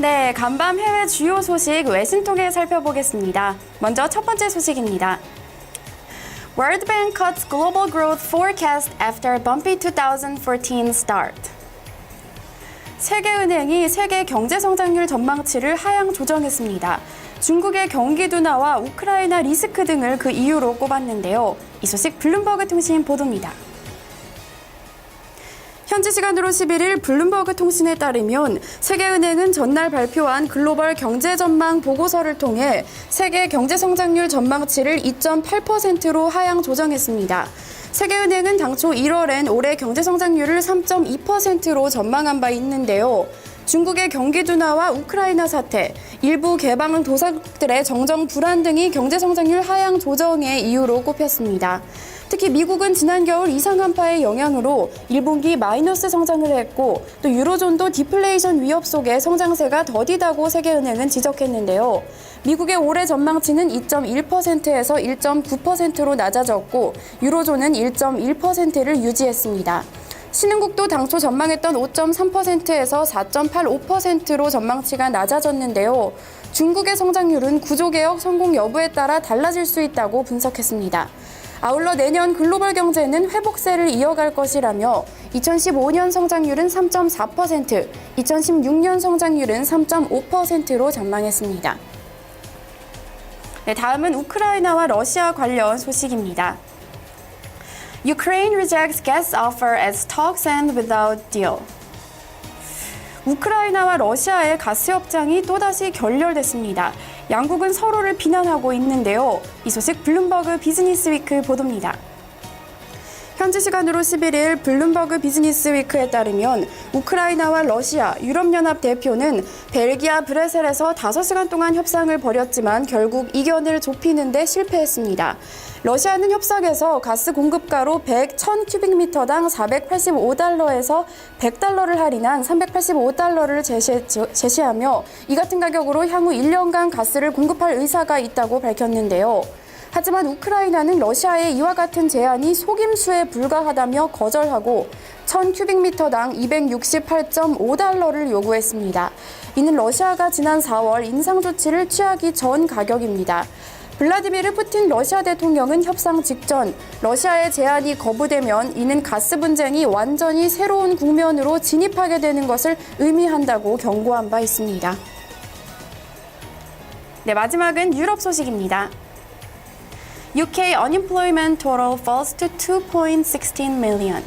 네, 간밤 해외 주요 소식 외신 통해 살펴보겠습니다. 먼저 첫 번째 소식입니다. World Bank cuts global growth forecast after bumpy 2014 start. 세계은행이 세계 경제 성장률 전망치를 하향 조정했습니다. 중국의 경기 둔화와 우크라이나 리스크 등을 그 이유로 꼽았는데요. 이 소식 블룸버그 통신 보도입니다. 현지 시간으로 11일 블룸버그 통신에 따르면 세계은행은 전날 발표한 글로벌 경제 전망 보고서를 통해 세계 경제 성장률 전망치를 2.8%로 하향 조정했습니다. 세계은행은 당초 1월엔 올해 경제 성장률을 3.2%로 전망한 바 있는데요. 중국의 경기 둔화와 우크라이나 사태, 일부 개방 도상국들의 정정 불안 등이 경제 성장률 하향 조정의 이유로 꼽혔습니다. 특히 미국은 지난 겨울 이상 한파의 영향으로 1분기 마이너스 성장을 했고 또 유로존도 디플레이션 위협 속에 성장세가 더디다고 세계은행은 지적했는데요. 미국의 올해 전망치는 2.1%에서 1.9%로 낮아졌고 유로존은 1.1%를 유지했습니다. 신흥국도 당초 전망했던 5.3%에서 4.85%로 전망치가 낮아졌는데요. 중국의 성장률은 구조개혁 성공 여부에 따라 달라질 수 있다고 분석했습니다. 아울러 내년 글로벌 경제는 회복세를 이어갈 것이라며 2015년 성장률은 3.4%, 2016년 성장률은 3.5%로 전망했습니다. 네, 다음은 우크라이나와 러시아 관련 소식입니다. Ukraine rejects gas offer as talks end without deal. 우크라이나와 러시아의 가스 협정이 또다시 결렬됐습니다. 양국은 서로를 비난하고 있는데요. 이 소식 블룸버그 비즈니스 위크 보도입니다. 현지 시간으로 11일 블룸버그 비즈니스 위크에 따르면 우크라이나와 러시아, 유럽연합 대표는 벨기아 브뤼셀에서 5시간 동안 협상을 벌였지만 결국 이견을 좁히는 데 실패했습니다. 러시아는 협상에서 가스 공급가로 1000큐빅미터당 485달러에서 100달러를 할인한 385달러를 제시하며 이 같은 가격으로 향후 1년간 가스를 공급할 의사가 있다고 밝혔는데요. 하지만 우크라이나는 러시아의 이와 같은 제안이 속임수에 불과하다며 거절하고 1000큐빅미터당 268.5달러를 요구했습니다. 이는 러시아가 지난 4월 인상 조치를 취하기 전 가격입니다. 블라디미르 푸틴 러시아 대통령은 협상 직전 러시아의 제안이 거부되면 이는 가스 분쟁이 완전히 새로운 국면으로 진입하게 되는 것을 의미한다고 경고한 바 있습니다. 네, 마지막은 유럽 소식입니다. UK unemployment total falls to 2.16 million.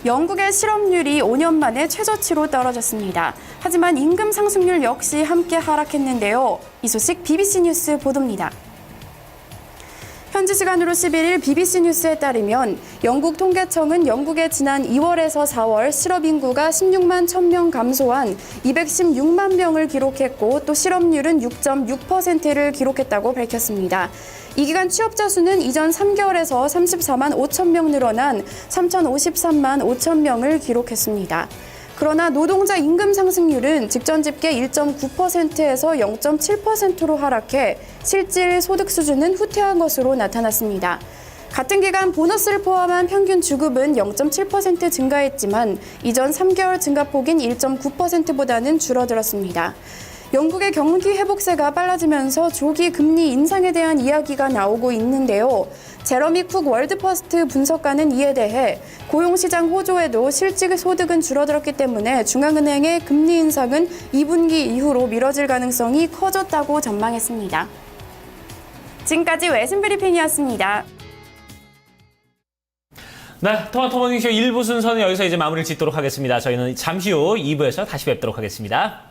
영국의 실업률이 5년 만에 최저치로 떨어졌습니다. 하지만 임금 상승률 역시 함께 하락했는데요. 이 소식 BBC 뉴스 보도입니다. 현지 시간으로 11일 BBC 뉴스에 따르면 영국 통계청은 영국의 지난 2월에서 4월 실업 인구가 16만 1000명 감소한 216만 명을 기록했고 또 실업률은 6.6%를 기록했다고 밝혔습니다. 이 기간 취업자 수는 이전 3개월에서 34만 5천 명 늘어난 3,053만 5천 명을 기록했습니다. 그러나 노동자 임금 상승률은 직전 집계 1.9%에서 0.7%로 하락해 실질 소득 수준은 후퇴한 것으로 나타났습니다. 같은 기간 보너스를 포함한 평균 주급은 0.7% 증가했지만 이전 3개월 증가폭인 1.9%보다는 줄어들었습니다. 영국의 경기 회복세가 빨라지면서 조기 금리 인상에 대한 이야기가 나오고 있는데요. 제러미 쿡 월드퍼스트 분석가는 이에 대해 고용시장 호조에도 실질 소득은 줄어들었기 때문에 중앙은행의 금리 인상은 2분기 이후로 미뤄질 가능성이 커졌다고 전망했습니다. 지금까지 외신 브리핑이었습니다. 네, 토마토 모닝쇼 1부 순서는 여기서 이제 마무리를 짓도록 하겠습니다. 저희는 잠시 후 2부에서 다시 뵙도록 하겠습니다.